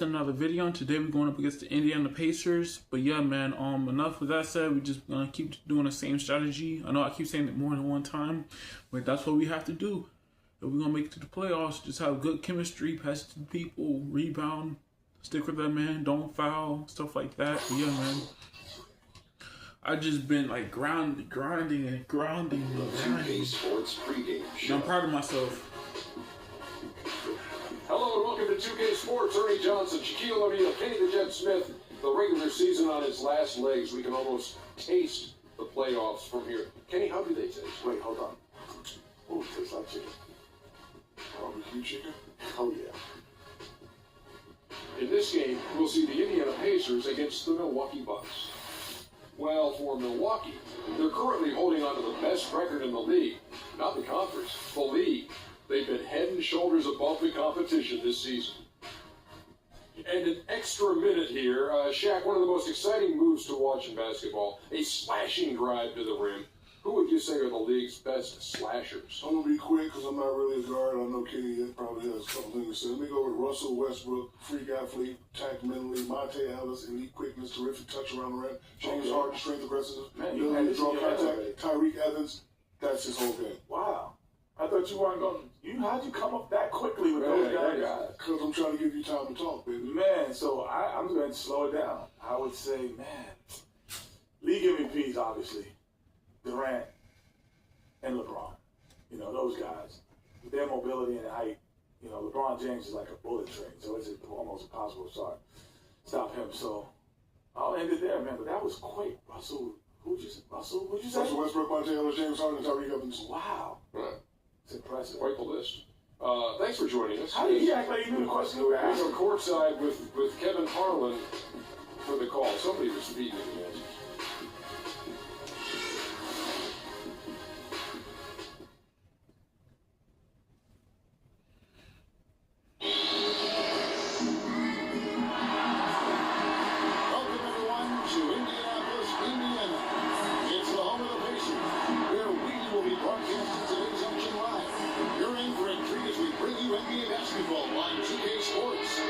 Another video, and today we're going up against the Indiana Pacers. But yeah, man, enough with that said. We're just gonna keep doing the same strategy. I know I keep saying it more than one time, but that's what we have to do if we're gonna make it to the playoffs. Just have good chemistry, pass it to people, rebound, stick with that man, don't foul, stuff like that. But yeah, man, I just been like grinding. And I'm proud of myself. Hello and welcome to 2K Sports. Ernie Johnson, Shaquille O'Neal, Kenny the Jet Smith. The regular season on its last legs. We can almost taste the playoffs from here. Kenny, how do they taste? Wait, hold on. Oh, tastes like chicken. Barbecue chicken? Oh, yeah. In this game, we'll see the Indiana Pacers against the Milwaukee Bucks. Well, for Milwaukee, they're currently holding on to the best record in the league. Not the conference, the league. They've been head and shoulders above the competition this season. And an extra minute here. Shaq, one of the most exciting moves to watch in basketball, a slashing drive to the rim. Who would you say are the league's best slashers? I'm going to be quick because I'm not really a guard. I know Kenny probably has a couple things to say. Let me go with Russell Westbrook, freak athlete, tact mentally, Monte Ellis, elite quickness, terrific touch around the rim, James Harden, strength aggressiveness, ability to draw contact, Tyreek Evans. That's his whole game. Wow. I thought you weren't going to. How'd you come up that quickly with those guys? Because I'm trying to give you time to talk, baby. Man, so I'm going to slow it down. I would say, man, league MVPs, obviously, Durant and LeBron. You know, those guys, with their mobility and height, you know, LeBron James is like a bullet train, so it's almost impossible to stop him. So I'll end it there, man. But that was quick. Russell, who'd you say? Russell Westbrook, Monte Ellis, James Harden, and Tyreek Evans. Wow. Right. It's impressive. Quite the list. Thanks for joining us. How did he act like he knew the question we were asking? We're courtside with Kevin Harlan for the call. Somebody was speaking to the answers. Welcome everyone to Indianapolis, Indiana. It's the home of the Pacers, where we will be broadcasting today's action live. You're in for a treat as we bring you NBA basketball on 2K Sports.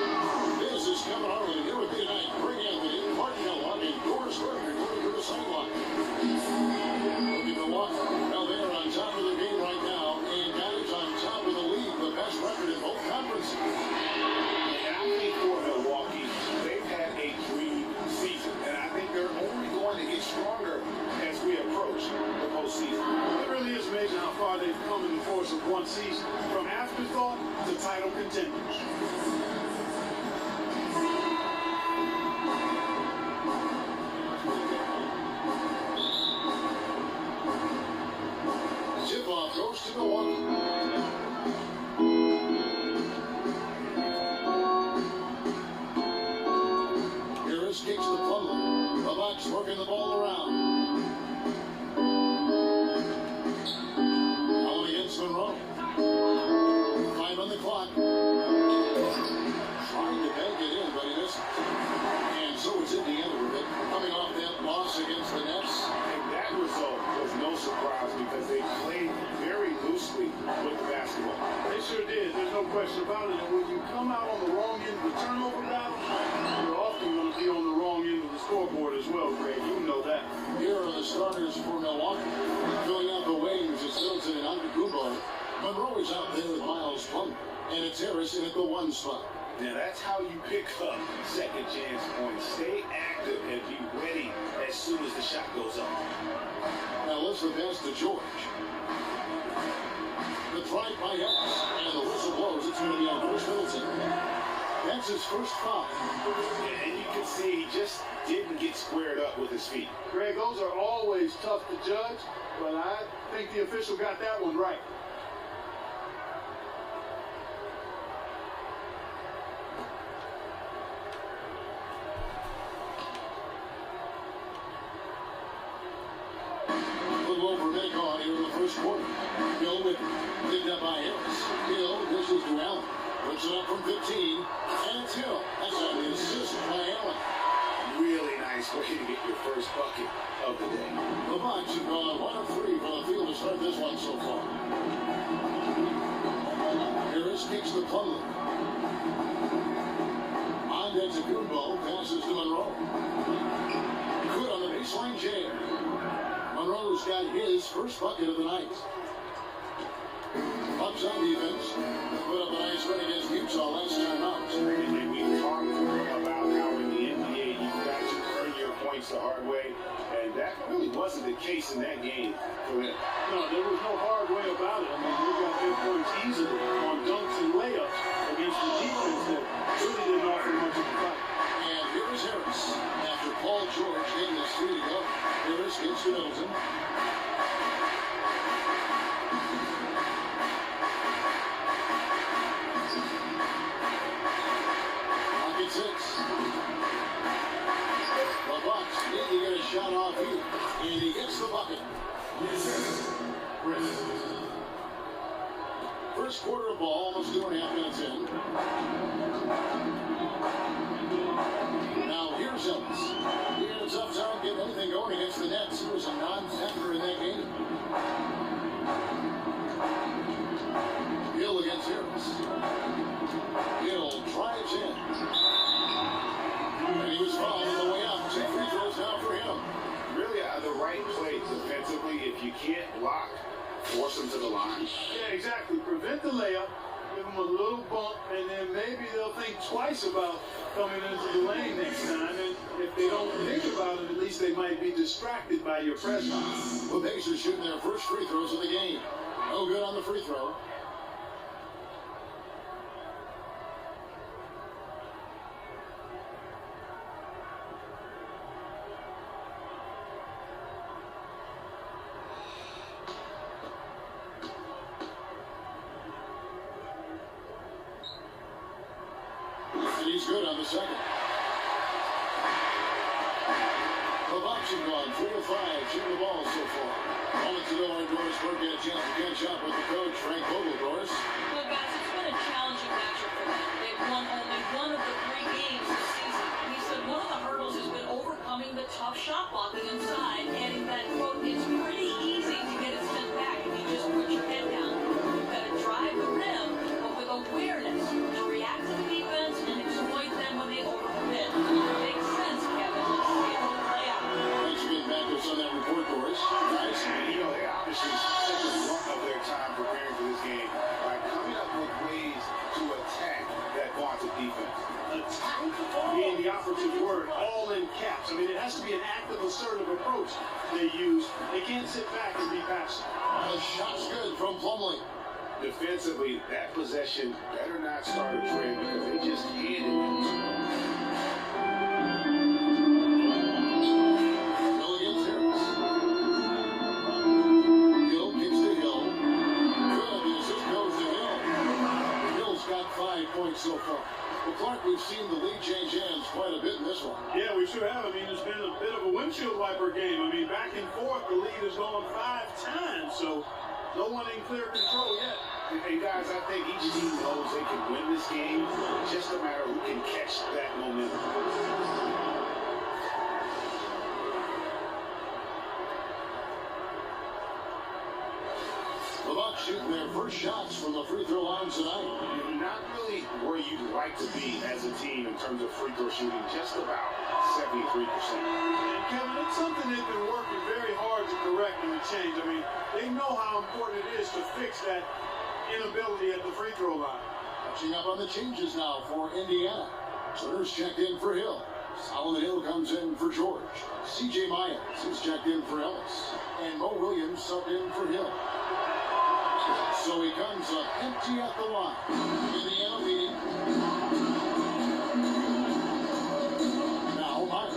This is Kevin Harlan here with you tonight. Bring Anthony, Mark Kellogg, and Doris Burke reporting to the sideline. Look at Milwaukee. Well, they're on top of the game right now, and that is on top of the league, the best record in both conferences. And I think for Milwaukee, they've had a dream season, and I think they're only going to get stronger as we approach the postseason. It really is amazing how far they've come in the course of one season, from afterthought to title contenders. Tip-off goes to Milwaukee. Harris kicks the plumber. The Bucks working the ball around. All against Monroe. 5 on the clock. Trying to bank it in, but he missed. And so it's Indiana with it. Coming off that loss against the Nets. And that result was no surprise because they played very loosely with the basketball. They sure did. There's no question about it. And when you come out on the wrong end of the turnover battle, you're often going to be on the wrong end of the scoreboard as well, Greg. You know that. Here are the starters for Milwaukee. Filling out the wings is Middleton and Antetokounmpo. Monroe is out there with Miles Plummer. And it's Harrison at the 1 spot. Now that's how you pick up second chance points. Stay active and be ready as soon as the shot goes up. Now let's pass to George. The try by Ellis. And the whistle blows. It's going to be on Chris Middleton. That's his first foul. And you can see he just didn't get squared up with his feet. Greg, those are always tough to judge, but I think the official got that one right. Over minute gone here in the first quarter. Hill with picked up by Harris. Hill dishes to Allen. Puts it up from 15. And it's Hill. That's an assist by Allen. Really nice way to get your first bucket of the day. The Bucks have gone 1 of 3 from the field to start this one so far. Harris kicks the plumber. On Jumbo passes to Monroe. Good on the baseline jam. Monroe's got his first bucket of the night. Bucks on defense. Put up a nice win against Utah last time out. And we talked about how in the NBA you've got to earn your points the hard way, and that really wasn't the case in that game for them. No, there was no hard way about it. I mean, they got their points easily on dunks and layups against the defense that really didn't offer much of a fight. And here is Harris. After Paul George getting his 3 to go, Harris gets to Middleton. Pocket 6. The Bucks need to get a shot off here, and he gets the bucket. First quarter of ball, almost 2.5 minutes in. Now here's Ellis. He had a tough time getting anything going against the Nets. He was a non-factor in that game. Hill against Harris. Hill drives in. And he was fouled on the way out. 2 free throws now for him. Really the right play defensively. If you can't block, force them to the line. Yeah, exactly. Prevent the layup, give them a little bump, and then maybe they'll think twice about coming into the lane next time. And if they don't think about it, at least they might be distracted by your presence. The Pacers shooting their first free throws of the game. No good on the free throw. He's good on the second. The Bucks have gone 3 of 5 shooting the ball so far. Moments ago, our Doris Burke had a chance to catch up with the coach, Frank Vogel. Doris. Well, guys, it's been a challenging matchup for them. They've won only 1 of the 3 games this season. He said one of the hurdles has been overcoming the tough shot blocking inside, adding that, quote, it's pretty easy to get it sent back if you just put your head down. You've got to drive the rim, but with awareness to react to the defense and exploit them when they overcommit. Makes sense, Kevin. Let's see it all play out. Thanks for getting back to us on that report, Doris. Nice. And, you know, they obviously spent the brunt of their time preparing for this game by coming up with ways to attack that vaunted defense. Attack being the operative word, all in caps. I mean, it has to be an active, assertive approach they use. They can't sit back and be passive. The shot's good from Plumlee. Defensively, that possession better not start a trend because they just handed them to them. Hill against Harris. Hill kicks to Hill. Good. The assist goes to Hill. Hill's got 5 points so far. Well, Clark, we've seen the lead change hands quite a bit in this one. Yeah, we sure have. I mean, it's been a bit of a windshield wiper game. I mean, back and forth, the lead has gone 5 times, so no one in clear control yet. Hey, guys, I think each team knows they can win this game. It's just a matter of who can catch that momentum. The Bucks shooting their first shots from the free throw line tonight. You're not really where you'd like to be as a team in terms of free throw shooting, just about 73%. And Kevin, it's something they've been working very hard to correct and to change. I mean, they know how important it is to fix that inability at the free throw line. Catching up on the changes now for Indiana. Turner's checked in for Hill. Solomon Hill comes in for George. C.J. Myers is checked in for Ellis. And Mo Williams subbed in for Hill. So he comes up empty at the line. Indiana leading. Now Myers.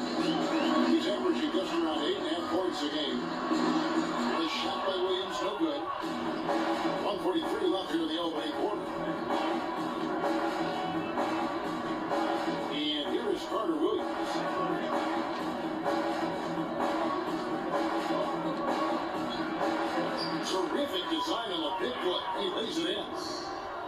He's averaging just around 8.5 points a game. The shot by Williams, no good. 1:43 left here in the opening quarter. And here is Carter Williams. Terrific design on the big play. He lays it in.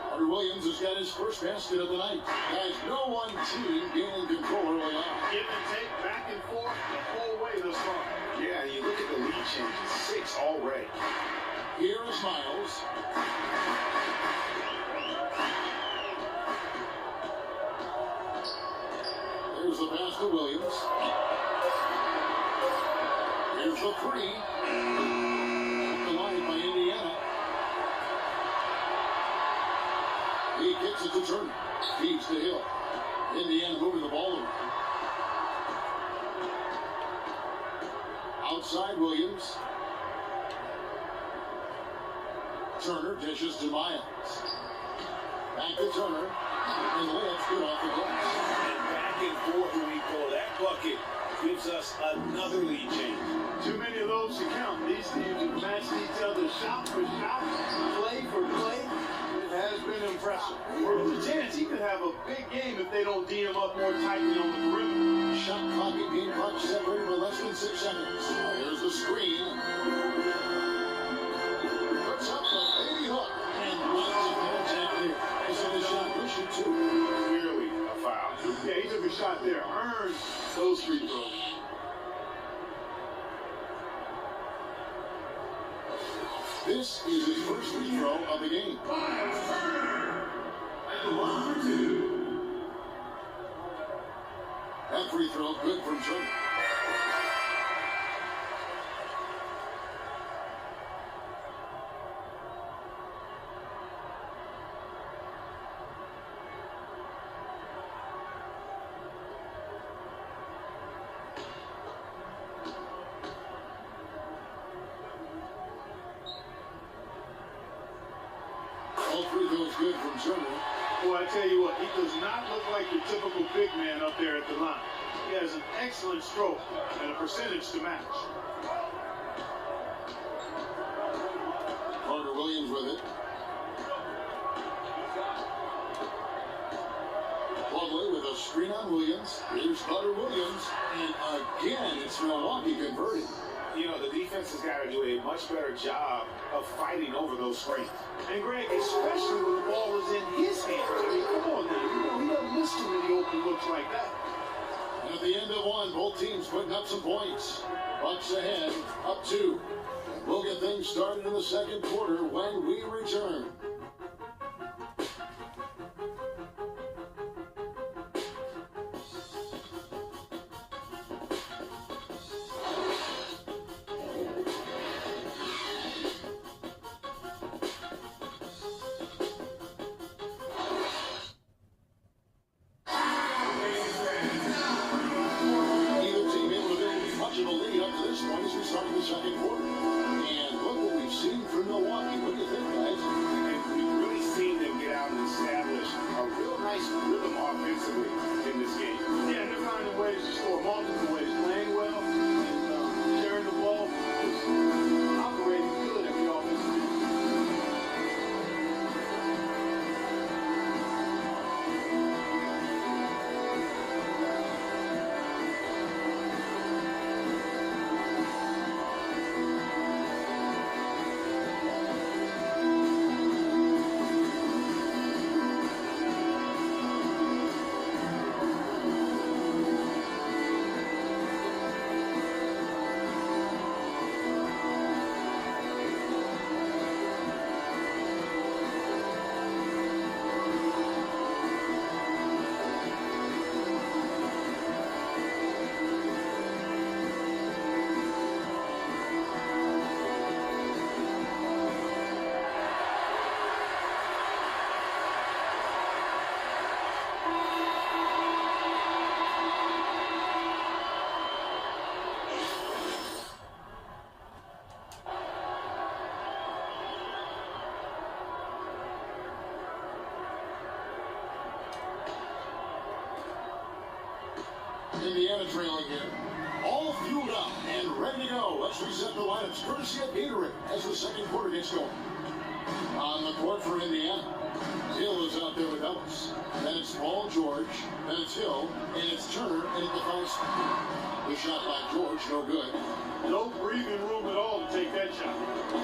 Carter Williams has got his first basket of the night. Guys, no one team gaining control early on. Give and take, back and forth, the whole way thus far. Yeah, you look at the lead changes, 6 already. Here is Miles. Here's the pass to Williams. Here's the three. Up the line by Indiana. He kicks it to Turner. Feeds to Hill. Indiana moving the ball around. Outside Williams. Turner dishes to Miles. Back to Turner. And the layup's good off the glass. And back and forth when we go. That bucket gives us another lead change. Too many of those to count. These teams have matched each other shot for shot, play for play. It has been impressive. There's a chance he could have a big game if they don't D him up more tightly on the perimeter. Shot clock and game clock separated by less than 6 seconds. Here's the screen. Puts up the baby hook. And lots of contact there. Is it a shot? Push it two. Clearly a foul. Yeah, he took a shot there. Earned those free throws. This is his first free throw of the game. That free throw good from Turner. All three throws good from Turner. Well, I tell you what, he does not look like your typical big man up there at the line. He has an excellent stroke and a percentage to match. Carter Williams with it. Plumlee with a screen on Williams. Here's Carter Williams. And again, it's Milwaukee converting. You know, the defense has got to do a much better job of fighting over those screens. And Greg, especially when the ball is in his hands. I mean, come on now. You know, he doesn't miss too many open looks like that. And at the end of one, both teams putting up some points. Bucks ahead, up 2. We'll get things started in the second quarter when we return. Second quarter. And look what we've seen from Milwaukee. What do you think, guys? And we've really seen them get out and establish a real nice rhythm offensively in this game. Yeah, they're finding ways to score multiple ways. Playing well and sharing the ball. Operating good at the offensive end. Indiana trailing here. All fueled up and ready to go. Let's reset the lineups courtesy of Gatorade as the second quarter gets going. On the court for Indiana, Hill is out there with Ellis. Then it's Paul George. Then it's Hill. And it's Turner in at the foul spot. The shot by George, no good. No breathing room at all to take that shot.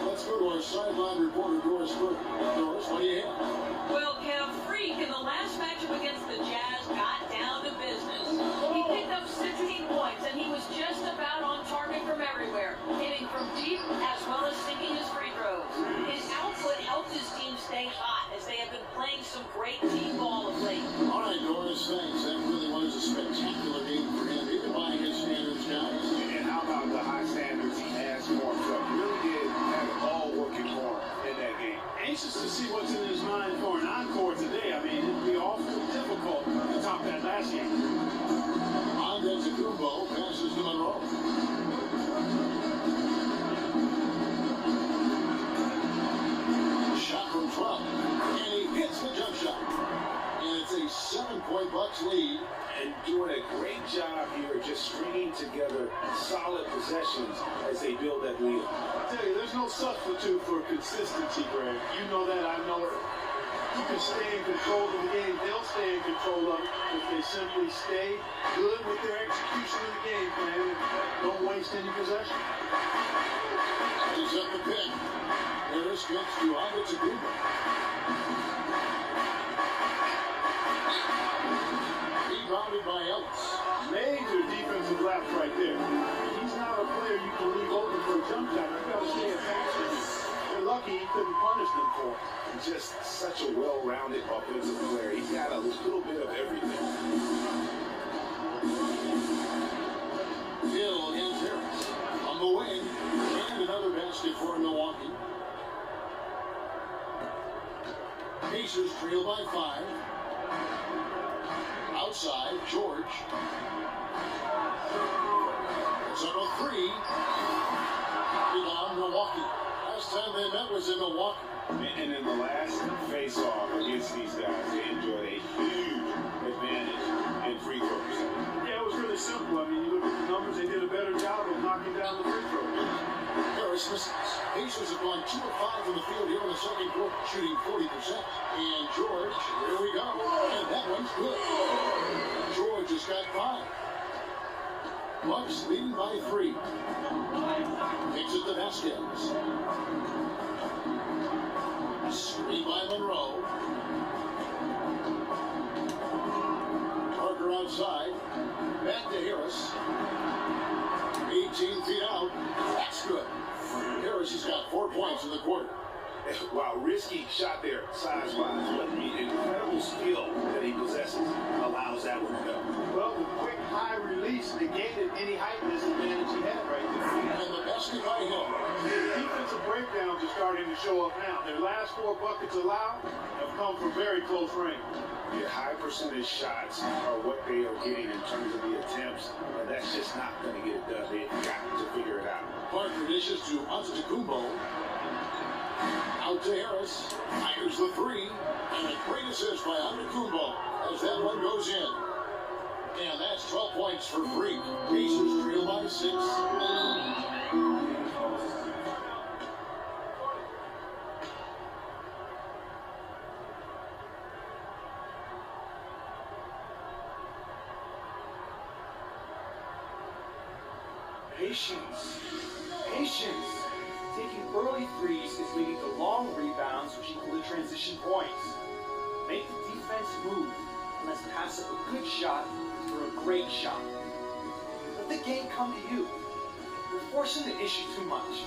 Let's go to our sideline reporter, Doris Burke. Doris, what do you have? Well, Kev, Freak in the last matchup against the Jazz got down to business. He picked up 16 points, and he was just about on target from everywhere, hitting from deep as well as sinking his free throws. His output helped his team stay hot as they have been playing some great team ball of late. All right, Doris, thanks. That really was a spectacular 7-point Bucks lead. And doing a great job here just stringing together solid possessions as they build that lead. I tell you, there's no substitute for consistency, Greg. You know that, I know it. You can stay in control of the game. They'll stay in control of it if they simply stay good with their execution of the game plan and don't waste any possession. He's at the pin. Harris gets to Antetokounmpo. Rebounded by Ellis. Major defensive lapse right there. He's not a player you can leave open for a jump shot. You got to stay attached to him. They're lucky he couldn't punish them for it. Just such a well-rounded offensive player. He's got a little bit of everything. Hill against Harris. On the wing. And another basket for Milwaukee. Pacers trail by 5. Outside, George. It's up a 3. Rebound, Milwaukee. Last time they met was in Milwaukee. And in the last face-off against these guys, they enjoyed a huge advantage in free throw percentage. Yeah, it was really simple. I mean, you look at the numbers, they did a better job of knocking down the free throws. Harris misses. Pacers have gone 2 of 5 from the field here in the second quarter, shooting 40%. And George, here we go. And that one's good. George has got 5. Bucks leading by 3. Takes it to Vasquez. Screen by Monroe. Parker outside. Back to Harris. 18 feet out. That's good. Harris has got 4 points in the quarter. Wow, risky shot there, size-wise, but the incredible skill that he possesses allows that one to go. Well, the quick high release negated any height disadvantage he had right there. And the basket by Hill. Defensive breakdowns are starting to show up now. Their last 4 buckets allowed have come from very close range. Your high percentage shots are what they are getting in terms of the attempts, and that's just not going to get it done. They've got to figure it out. Parker dishes to Antetokounmpo. Out to Harris. Fires the 3. And a great assist by Antetokounmpo as that one goes in. And that's 12 points for Freak. Pacers trail by 6. Patience. Patience. Taking early threes is leading to long rebounds, which equal to transition points. Make the defense move, and let's pass up a good shot for a great shot. Let the game come to you. You're forcing the issue too much.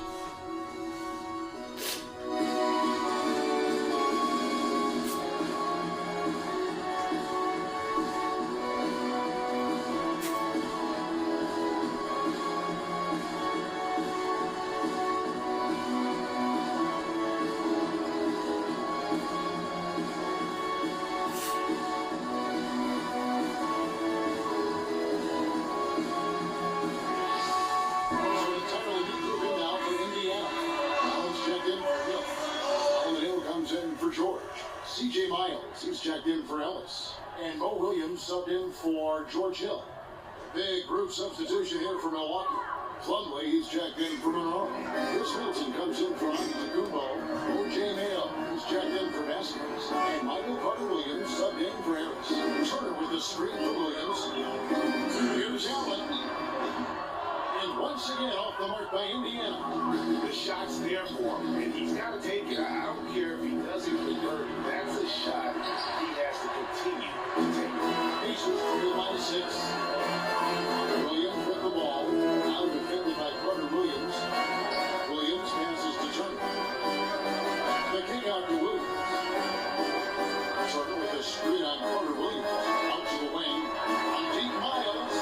C.J. Miles, he's checked in for Ellis. And Mo Williams subbed in for George Hill. Big group substitution here for Milwaukee. Plumlee, he's checked in for Monroe. Chris Middleton comes in for Antetokounmpo. O.J. Mayo, he's checked in for Vasquez. And Michael Carter-Williams subbed in for Harris. Turner with the screen for Williams. Here's Allen. And once again off the mark by Indiana. The shot's there for him, and he's got to take it. I don't care if he doesn't convert. That's a shot he has to continue to take. Pacers trail by 6. Williams with the ball. Now defended by Carter-Williams. Williams passes to Turner. The kick out to Williams. Turner with a screen on Carter-Williams. Out to the wing. On deep Miles.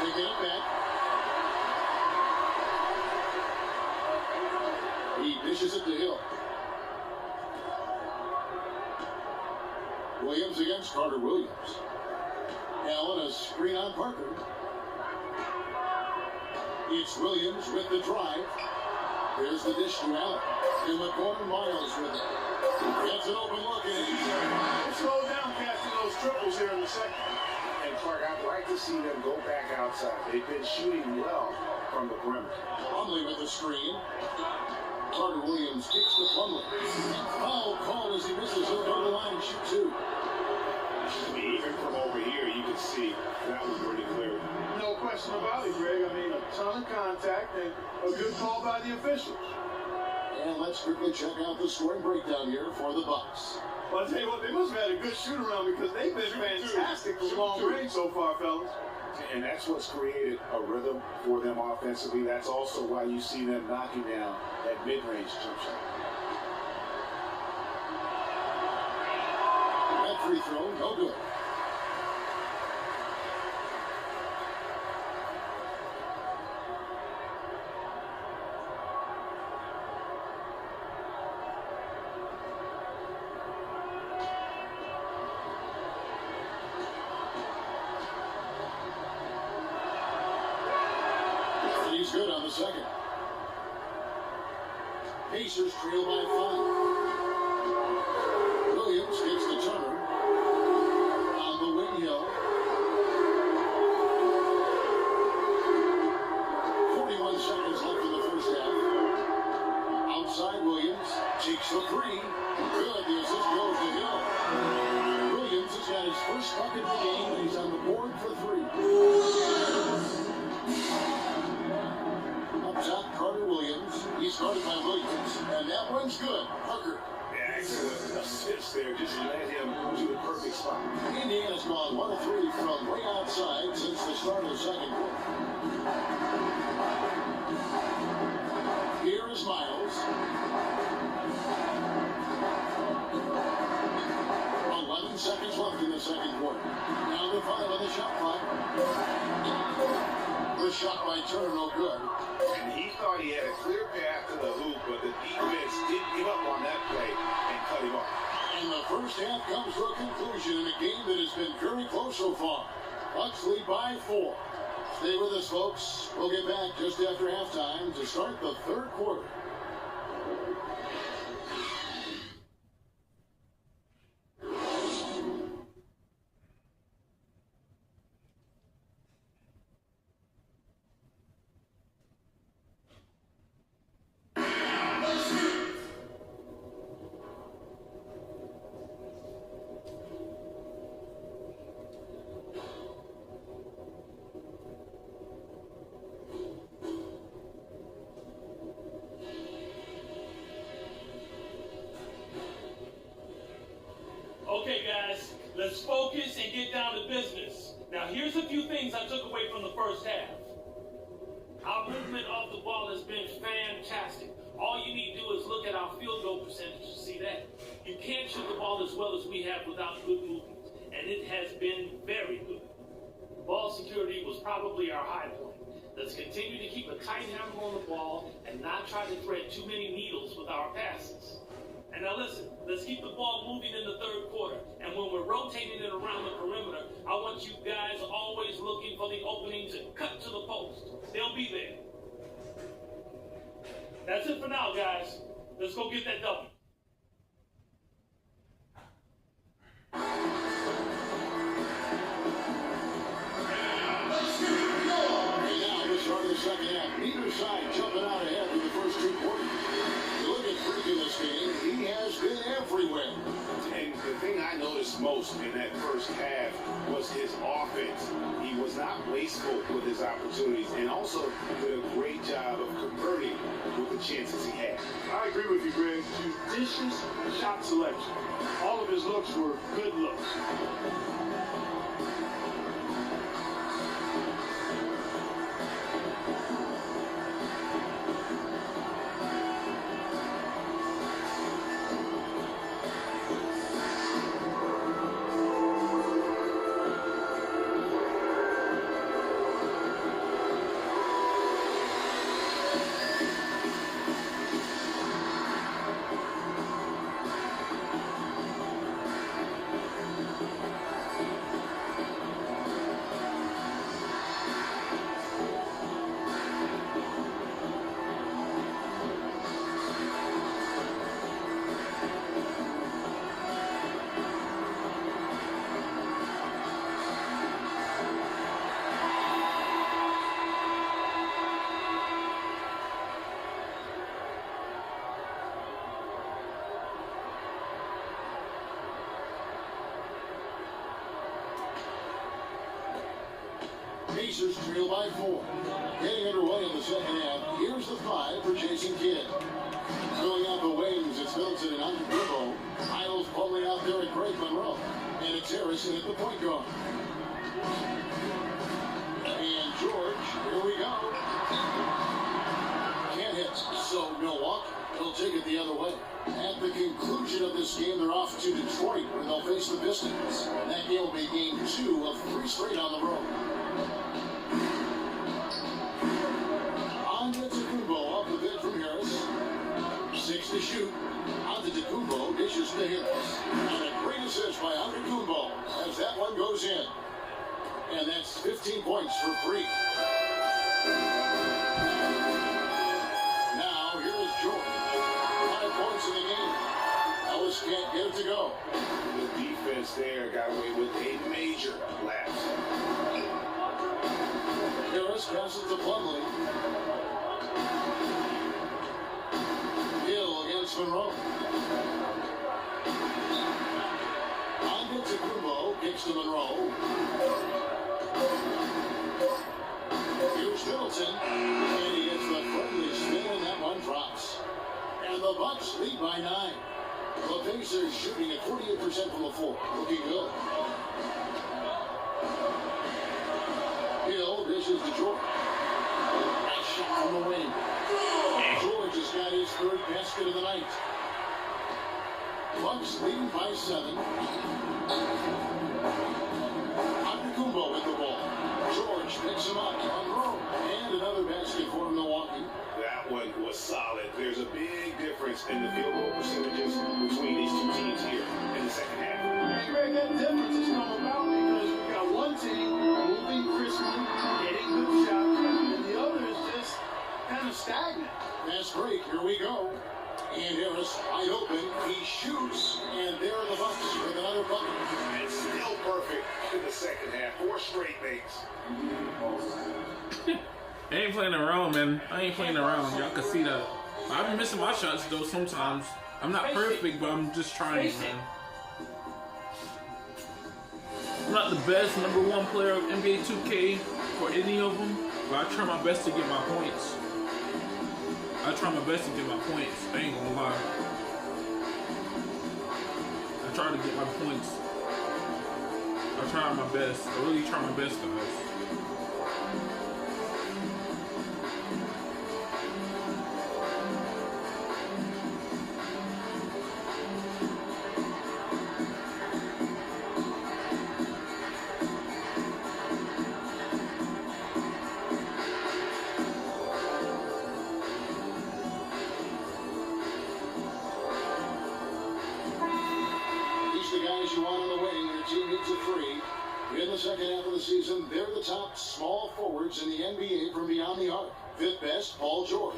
They get it back. He dishes it to Hill. Williams against Carter-Williams. Allen, a screen on Parker. It's Williams with the drive. There's the dish to Allen. In the corner, Miles with it. Gets an open look and Slow down, catching those triples here in the second. And Clark, I'd like to see them go back outside. They've been shooting well from the perimeter. Plumlee with the screen. Carter Williams kicks to Plumlee. Foul called as he misses. He'll go to the line and shoot two. I mean, even from over here, you can see that was pretty clear. No question about it, Greg. I mean, a ton of contact and a good call by the officials. And let's quickly check out the scoring breakdown here for the Bucks. Well, I'll tell you what, they must have had a good shoot around because they've been fantastic from long range so far, fellas. And that's what's created a rhythm for them offensively. That's also why you see them knocking down that mid-range jump shot. That free throw, no good. He's good on the second. Pacers trail by 5. Williams gets the Turner. On the wing hill. 41 seconds left in the first half. Outside Williams. Takes the three. Good. The assist goes to Hill. Williams has got his first bucket of the game, and he's on the board for 3. Top Carter Williams. He's guarded by Williams. And that one's good. Parker. Yeah, excellent assist there. Just led him to the perfect spot. Indiana's gone 1 of 3 from way outside since the start of the second quarter. Here is Miles. 11 seconds left in the second quarter. Down to 5 on the shot clock. The shot by Turner, no good. And he thought he had a clear path to the hoop, but the defense didn't give up on that play and cut him off. And the first half comes to a conclusion in a game that has been very close so far. Bucks lead by 4. Stay with us, folks. We'll get back just after halftime to start the third quarter. Okay, guys, let's focus and get down to business. Now, here's a few things I took away from the first half. Our movement off the ball has been fantastic. All you need to do is look at our field goal percentage to see that. You can't shoot the ball as well as we have without good movement, and it has been very good. Ball security was probably our high point. Let's continue to keep a tight handle on the ball and not try to thread too many needles with our passes. And now listen, let's keep the ball moving in the third quarter. And when we're rotating it around the perimeter, I want you guys always looking for the opening to cut to the post. They'll be there. That's it for now, guys. Let's go get that W. And now the start of the second half. Neither side jumping out ahead in the first 2 quarters. You look at Freak in this game, he has been everywhere. And the thing I noticed most in that first half was his offense. He was not wasteful with his opportunities and also did a great job of converting with the chances he had. I agree with you, Greg. Judicious shot selection. All of his looks were good looks. Pacers trail by 4. Getting underway in the second half. Here's the 5 for Jason Kidd. Filling out the wings, it's Middleton and Antetokounmpo. Miles pulling out there at Greg Monroe. And it's Harrison at the point guard. And George, here we go. Can't hit. So Milwaukee will take it the other way. At the conclusion of this game, they're off to Detroit, where they'll face the Pistons. And that game will be game 2 of 3 straight on the road. Antetokounmpo off the bench from Harris. 6 to shoot. Antetokounmpo dishes to Harris. And a great assist by Antetokounmpo as that one goes in. And that's 15 points for free. Now, here is George. 5 points in the game. Ellis can't get it to go. The defense there got away with a major lapse. Harris passes to Plumlee. Hill against Monroe. Antetokounmpo kicks to Monroe. Here's Middleton. And he hits the friendly spin, and that one drops. And the Bucks lead by 9. The Pacers shooting at 48% from the floor. Looking good. Hill dishes to George. Nice shot from the wing. George has got his 3rd basket of the night. Bucks leading by 7. Antetokounmpo with the ball. George picks him up. Monroe. And another basket for Milwaukee. That one was solid. There's a big difference in the field goal percentages between these two teams here in the second half. And Greg, that difference has come about because we've got one team moving crisply, getting good shots, and the other is just kind of stagnant. Fast break. Here we go. And Harris wide open. He shoots. And there are the Bucks with another bucket. And still perfect in the second half. 4 straight makes. I ain't playing around, man. I ain't playing around. Y'all can see that. I've been missing my shots, though, sometimes. I'm not perfect, but I'm just trying, man. I'm not the best #1 player of NBA 2K for any of them, but I try my best to get my points. I ain't gonna lie. I try to get my points. I try my best. I really try my best, guys. In the second half of the season, they're the top small forwards in the NBA from beyond the arc. 5th best, Paul George.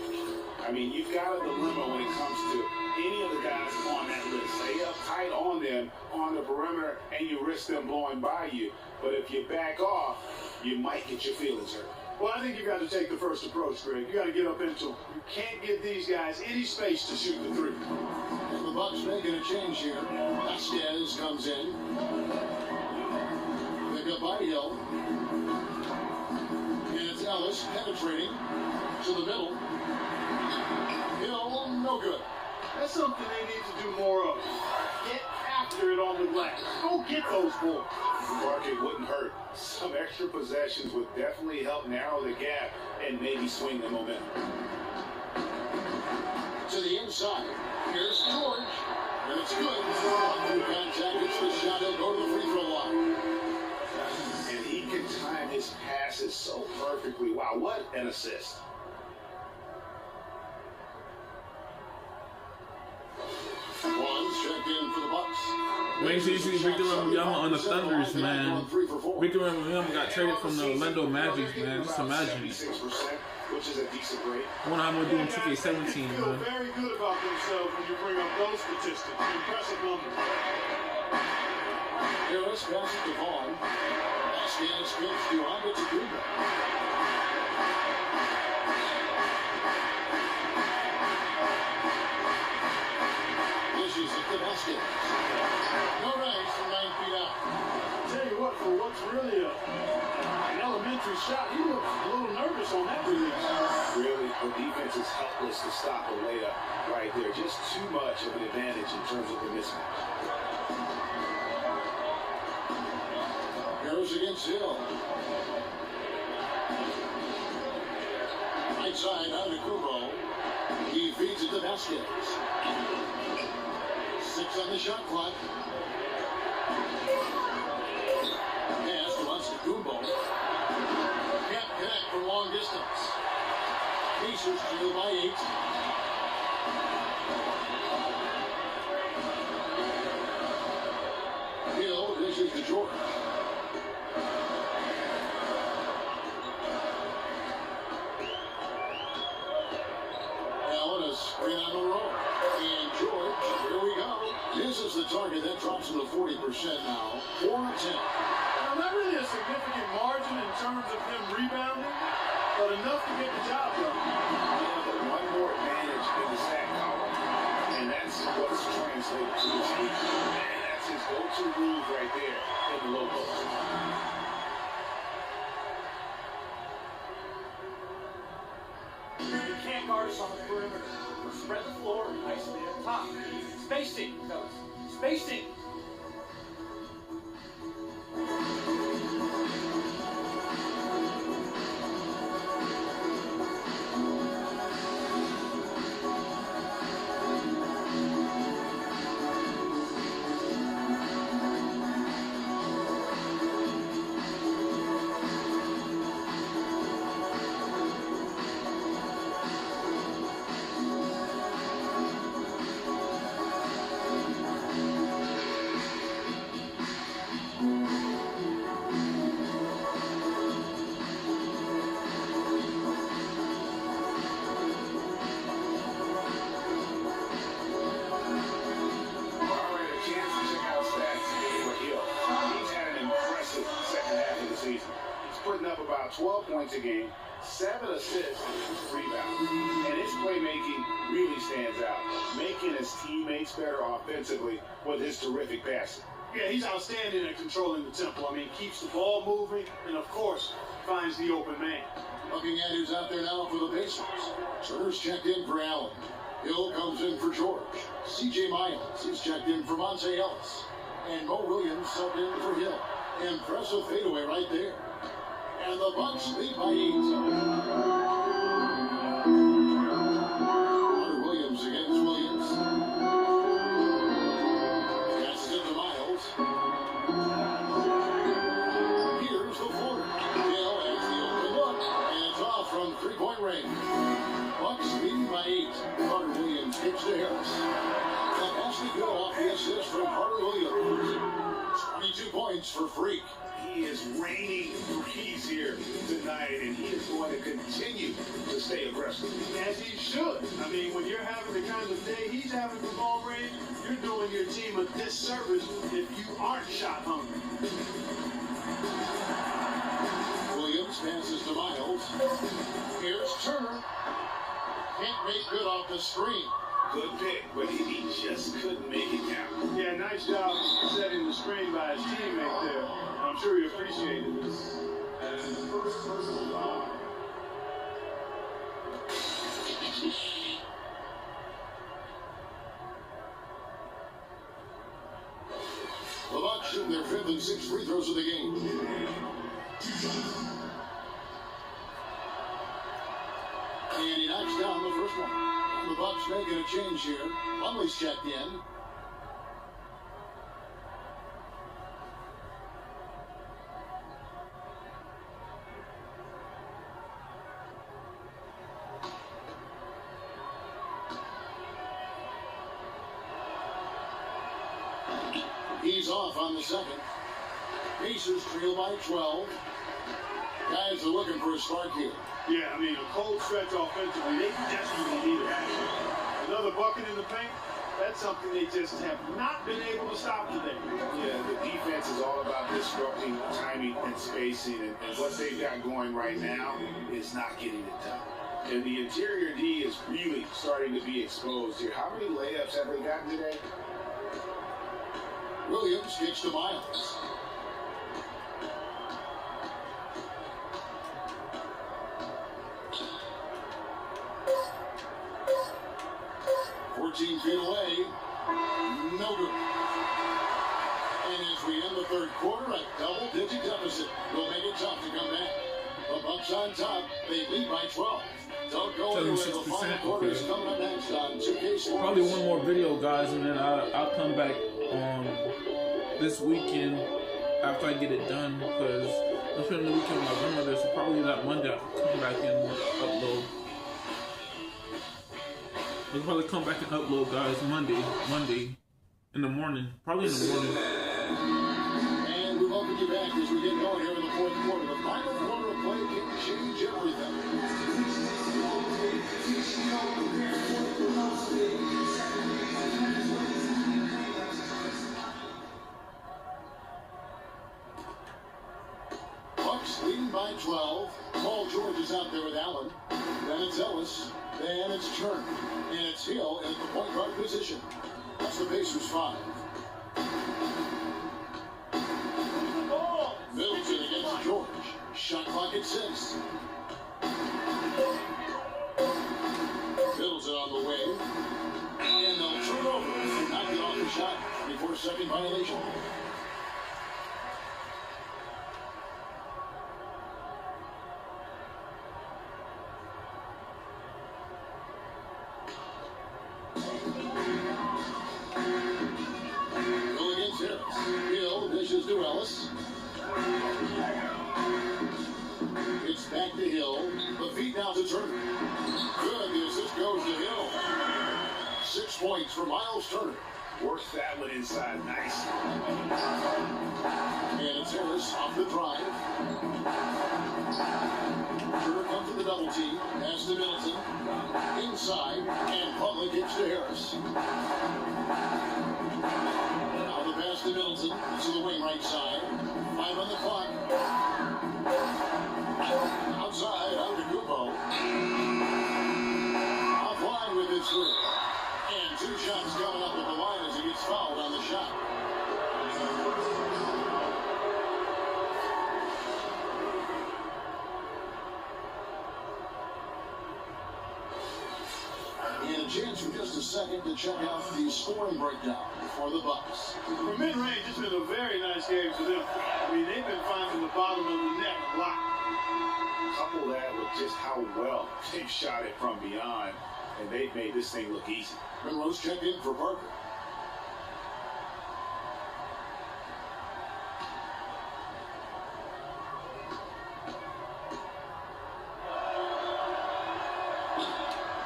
I mean, you've got a dilemma when it comes to any of the guys on that list. Stay up tight on them on the perimeter, and you risk them blowing by you. But if you back off, you might get your feelings hurt. Well, I think you've got to take the first approach, Greg. You got to get up into them. You can't give these guys any space to shoot the 3. And the Bucks making a change here. Vasquez comes in. Pick up by Hill. And it's Ellis penetrating to the middle. Hill, no good. That's something they need to do more of. Get after it on the glass. Go get those balls. Mark, it wouldn't hurt. Some extra possessions would definitely help narrow the gap and maybe swing the momentum. To the inside. Here's George. And it's good. Through contact, it's the shot. He'll go to the free throw line. And he can time his passes so perfectly. Wow, what an assist. One's checked in for the Bucks. Wayne usually Victor Wembanyama on the Thunders, man. Victor Wembanyama got traded from the Orlando Magic, man. Just imagine. Which is a decent rate. I wonder how I'm gonna do in 2K17, Feel man. very good about themselves when you bring up those statistics. Impressive numbers. Harris passes to Vaughn. Vasquez spins to Antetokounmpo. Dishes at the basket. No raise from 9 feet out. I'll tell you what, for what's really an elementary shot. He looked a little nervous on that release. Really, the defense is helpless to stop a layup right there. Just too much of an advantage in terms of the mismatch. Harris against Hill. Right side out to Kubo. He feeds it to Vasquez. 6 on the shot clock. Pass to Kubo. Can't connect from long distance. Pacers trail by 8. Hill dishes to George. Allen, a screen on the roll. And George, here we go. This is the target that drops to the 40% now. 4 of 10. Now, not really a significant margin in terms of him rebounding, but enough to get the job done. Yeah, but one more advantage in the sack column, and that's what's translated to the team. And that's his go-to move right there in the low post. You can't guard us on the perimeter. Spread the floor nicely up top. Spacing, fellas. Spacing. Putting up about 12 points a game, 7 assists, rebounds. And his playmaking really stands out, making his teammates better offensively with his terrific passing. Yeah, he's outstanding at controlling the tempo. I mean, keeps the ball moving and, of course, finds the open man. Looking at who's out there now for the Pacers. Turner's checked in for Allen. Hill comes in for George. C.J. Miles is checked in for Monte Ellis. And Mo Williams subbed in for Hill. Impressive fadeaway right there. And the Bucks lead by 8. Hunter Williams against Williams. Passes it to Miles. Here's the floor. Hill has the open look. And it's off from 3-point range. Bucks leading by 8. Hunter Williams kicks to Harris. And Ashley Bill off the assist from Hunter Williams. 22 points for Freak. He is raining threes here tonight, and he is going to continue to stay aggressive. As he should. I mean, when you're having the kind of day he's having from long range, you're doing your team a disservice if you aren't shot hungry. Williams passes to Miles. Here's Turner. Can't make good off the screen. Good pick, but he just couldn't make it count. Yeah, nice job setting the screen by his teammate there. I'm sure he appreciated this. The Bucks shooting their 5th and 6th free throws of the game. And he knocks down the first one. And the Bucks making a change here. Lumley's checked in. He's off on the second. Pacers trail by 12. Guys are looking for a spark here. Yeah, I mean, a cold stretch offensively, they desperately need it. Another bucket in the paint, that's something they just have not been able to stop today. Yeah, the defense is all about disrupting timing and spacing, and what they've got going right now is not getting it done. And the interior D is really starting to be exposed here. How many layups have they gotten today? Williams kicks to Miles. third quarter, a double-digit deficit will make it tough to come back. The Bucks on top. They lead by 12. Don't go anywhere. The final quarter is coming up next on 2K Sports. Probably one more video, guys, and then I'll come back this weekend after I get it done, because I'm spending the weekend with my grandmother, so probably that Monday I'll come back and upload. We'll probably come back and upload, guys, Monday in the morning. Probably in the morning. And we welcome you back as we get going here in the fourth quarter. The final quarter of play can change everything. Bucks leading by 12. Paul George is out there with Allen. Then it's Ellis. Then it's Turner. And it's Hill in the point guard position. That's the Pacers 5. Middleton against George. Shot clock at 6. Middleton on the way. And they'll turn over. Knock it off the shot before second violation. To Ellis. It's back to Hill. The feet now to Turner. Good. The assist goes to Hill. 6 points for Miles Turner. Works that one inside. Nice. And it's Harris off the drive. Turner comes to the double team. Pass to Middleton. Inside. And Public gets to Harris. Pass to Middleton to the wing right side. 5 on the clock. Outside, out to Kubo. Offline with his 3. And 2 shots coming up at the line as he gets fouled on the shot. And a chance for just a second to check out the scoring breakdown for the Bucks. From mid-range, it's been a very nice game for them. I mean, they've been finding the bottom of the net a lot. Couple that with just how well they've shot it from beyond, and they've made this thing look easy. Monroe's checked in for Parker.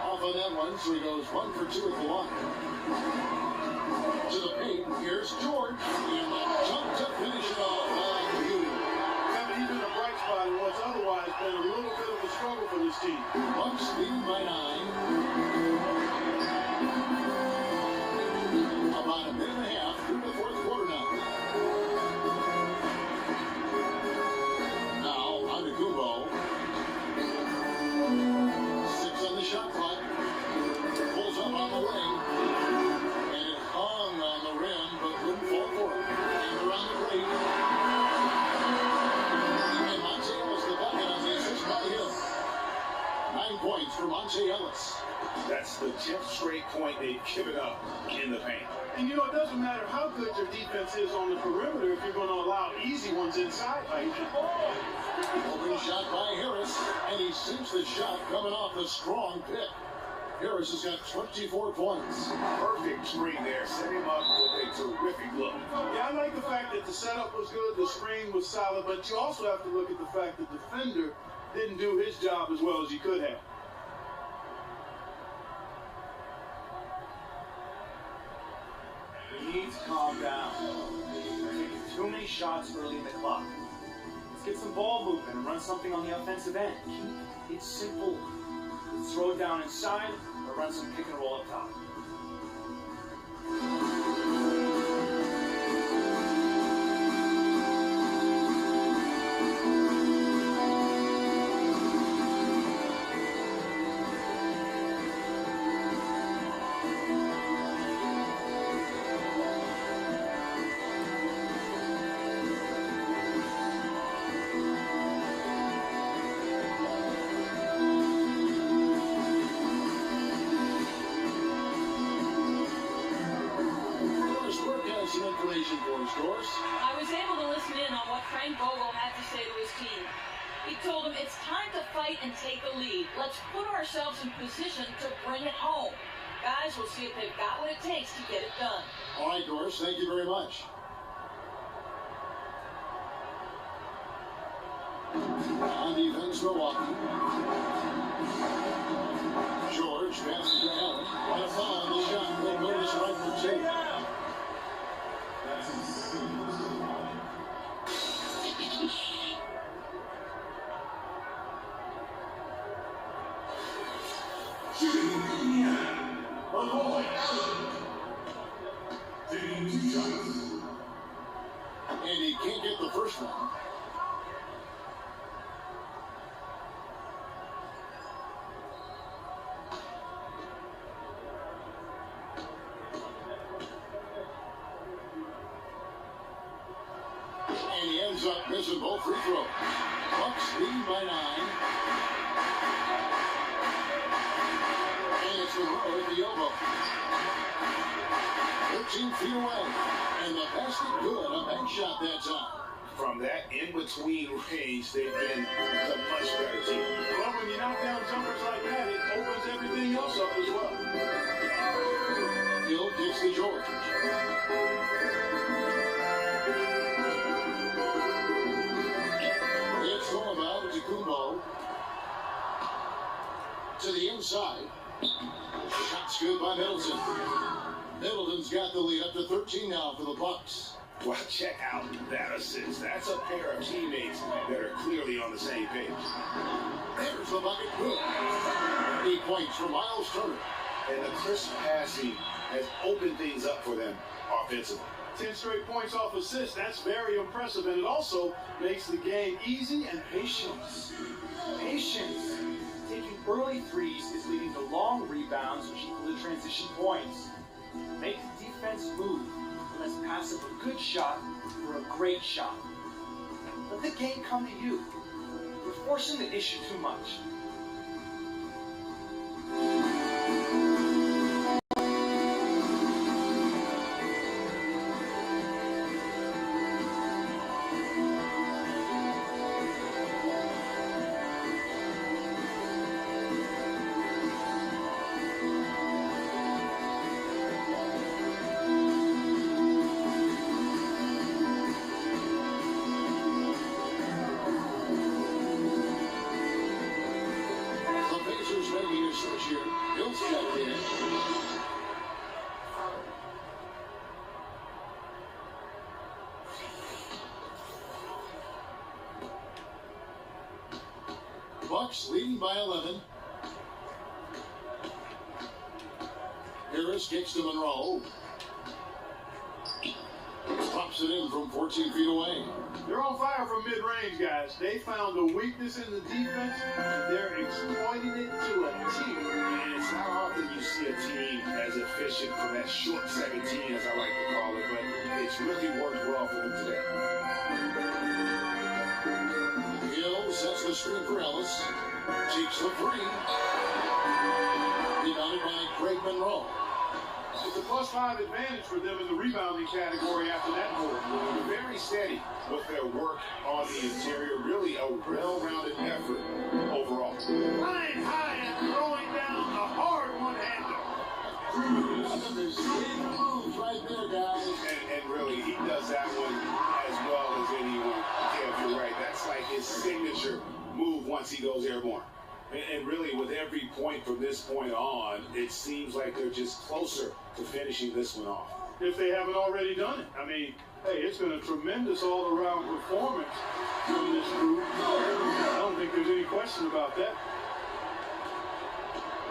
Off on that one, so he goes 1 for 2 at the line. To the paint, here's George, and the jump to finish it off. Beauty. Kevin, he's been a bright spot in what's otherwise been a little bit of a struggle for this team. Bucks leading by 9. About a minute and a half through the fourth quarter now. Now, on to Kubo. 6 on the shot clock. Pulls up on the wing. And it hung on the rim, but wouldn't fall for it. And around the break. And Monte Ellis the bucket on the assist by Hill. 9 points for Monte Ellis. That's the 10th straight point they've given up in the paint. And you know, it doesn't matter how good your defense is on the perimeter if you're going to allow easy ones inside. Open shot by Harris, and he sinks the shot coming off the strong pick. Harris has got 24 points. Perfect screen there. Set him up with a terrific look. Yeah, I like the fact that the setup was good, the screen was solid, but you also have to look at the fact that the defender didn't do his job as well as he could have. You need to calm down. You're taking too many shots early in the clock. Let's get some ball movement and run something on the offensive end. Keep it simple. Let's throw it down inside or run some pick and roll up top. It's time to fight and take the lead. Let's put ourselves in position to bring it home. Guys, we'll see if they've got what it takes to get it done. All right, Doris, thank you very much. On defense, Milwaukee. George passes to Allen. On a foul on the shot. We'll notice right from tape. And he can't get the first one. And he ends up missing both free throws. Bucks lead by 9. And it's Monroe at the elbow. 13 feet away. And the basket good. A bank shot that time. From that in-between range, they've been the much better team. Well, when you knock down jumpers like that, it opens everything else up as well. Hill gets the George. It's going about to Kumbo. To the inside. Shot's good by Middleton. Middleton's got the lead up to 13 now for the Bucks. Well, check out that assist. That's a pair of teammates that are clearly on the same page. There's the bucket. Good. 8 points for Miles Turner. And the crisp passing has opened things up for them offensively. 10 straight points off assists. That's very impressive. And it also makes the game easy and Patience. Patience. Taking early threes is leading to long rebounds, which equal to transition points. Make the defense move. Let's pass up a good shot for a great shot. Let the game come to you. You're forcing the issue too much. Bucks leading by 11. Harris kicks to Monroe. Pops it in from 14 feet away. They're on fire from mid-range, guys. They found a weakness in the defense, and they're exploiting it to a T. And it's not often you see a team as efficient from that short 17, as I like to call it, but it's really worked well for them today. Hill sets the screen for Ellis. Takes the three. Rebounded by Craig Monroe. It's a +5 advantage for them in the rebounding category after that goal. They're very steady with their work on the interior. Really a well-rounded effort overall. Flying high and throwing down a hard one-hander. There's big moves right there, guys. And really, he does that one as well as anyone. Yeah, you're right. That's like his signature move once he goes airborne. And really, with every point from this point on, it seems like they're just closer to finishing this one off. If they haven't already done it. I mean, hey, it's been a tremendous all-around performance from this group. I don't think there's any question about that.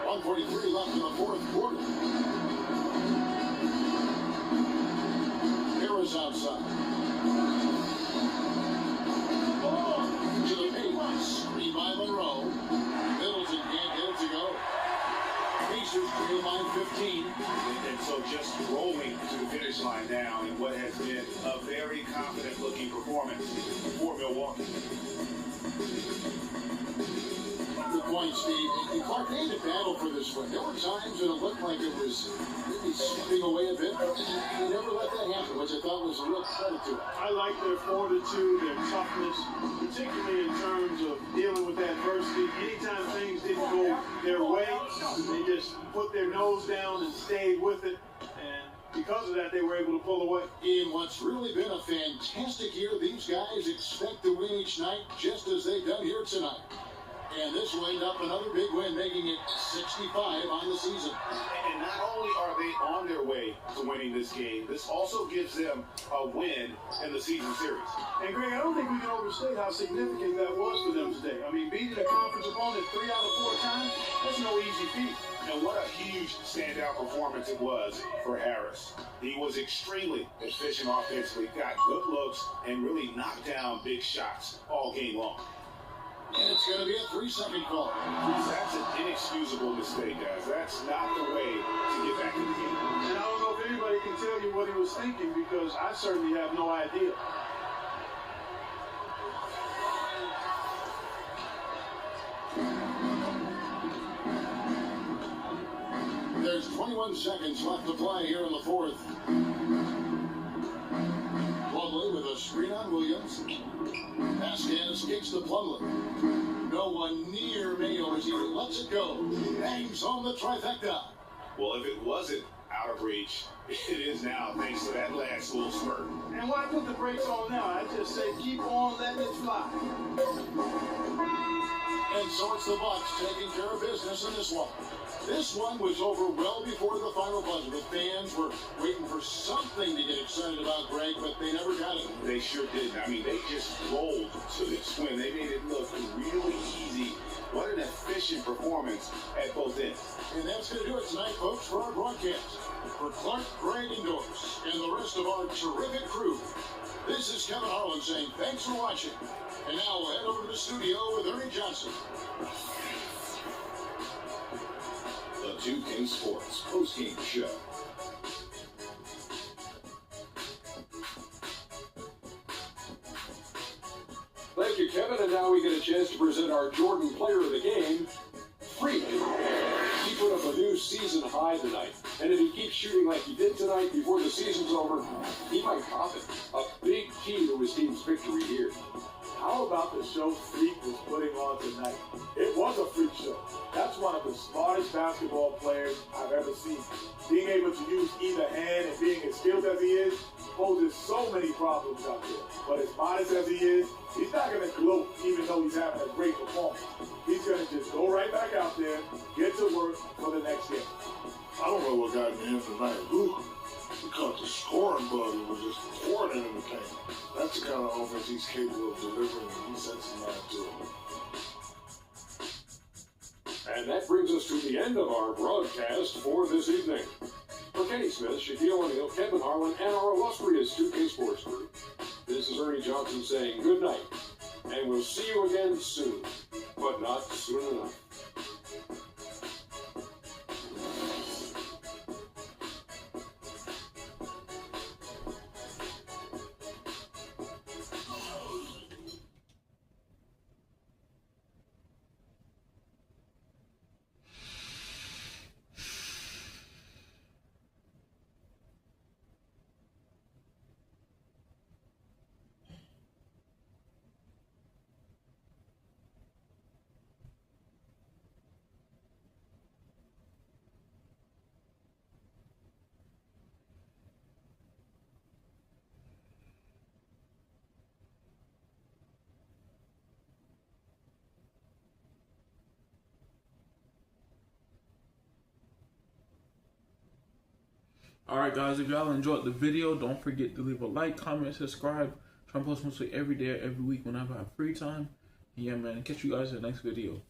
1:43 left in the fourth quarter. Harris outside. To the paint. Screen by Monroe. Middleton can't get it to go. Pacers trail by 15. And so just rolling to the finish line now in what has been a very confident-looking performance for Milwaukee. The points Steve, and Clark, they had to battle for this one. There were times when it looked like it was maybe slipping away a bit. They never let that happen, which I thought was a real credit to them. I like their fortitude, their toughness, particularly in terms of dealing with adversity. Anytime things didn't go their way, they just put their nose down and stayed with it. And because of that, they were able to pull away. In what's really been a fantastic year, these guys expect to win each night just as they've done here tonight. And this will end up another big win, making it 65 on the season. And not only are they on their way to winning this game, this also gives them a win in the season series. And Greg, I don't think we can overstate how significant that was for them today. I mean, beating a conference opponent 3 out of 4 times, that's no easy feat. And what a huge standout performance it was for Harris. He was extremely efficient offensively, got good looks, and really knocked down big shots all game long. And it's going to be a 3-second call. That's an inexcusable mistake, guys. That's not the way to get back in the game. And I don't know if anybody can tell you what he was thinking, because I certainly have no idea. There's 21 seconds left to play here in the fourth. Plumlee with a screen on Williams. Vasquez kicks to Plumlee. No one near Mayo as he lets it go. Bangs on the trifecta. Well, if it wasn't out of reach, it is now, thanks to that last little spurt. And why put the brakes on now? I just say keep on letting it fly. And so it's the Bucks taking care of business in this one. This one was over well before the final buzzer. The fans were waiting for something to get excited about, Greg, but they never got it. They sure didn't. I mean, they just rolled to this win. They made it look really easy. What an efficient performance at both ends. And that's going to do it tonight, folks, for our broadcast. For Clark, Greg, and Doris, and the rest of our terrific crew, this is Kevin Harlan saying thanks for watching. And now we'll head over to the studio with Ernie Johnson. The 2K Sports postgame show. Thank you, Kevin. And now we get a chance to present our Jordan Player of the Game, Freak. He put up a new season high tonight. And if he keeps shooting like he did tonight before the season's over, he might top it. A big key to his team's victory here. How about the show Freak was putting on tonight? It was a freak show. That's one of the smartest basketball players I've ever seen. Being able to use either hand and being as skilled as he is poses so many problems out there. But as modest as he is, he's not going to gloat even though he's having a great performance. He's going to just go right back out there, get to work for the next game. I don't know what got in him tonight. Because the scoring bug was just pouring in the paint. That's the kind of offense he's capable of delivering, and he sets him out to it. And that brings us to the end of our broadcast for this evening. For Kenny Smith, Shaquille O'Neal, Kevin Harlan, and our illustrious 2K Sports Group, this is Ernie Johnson saying good night, and we'll see you again soon, but not soon enough. Alright guys, if y'all enjoyed the video, don't forget to leave a like, comment, subscribe. Try to post mostly every day or every week whenever I have free time. Yeah man, catch you guys in the next video.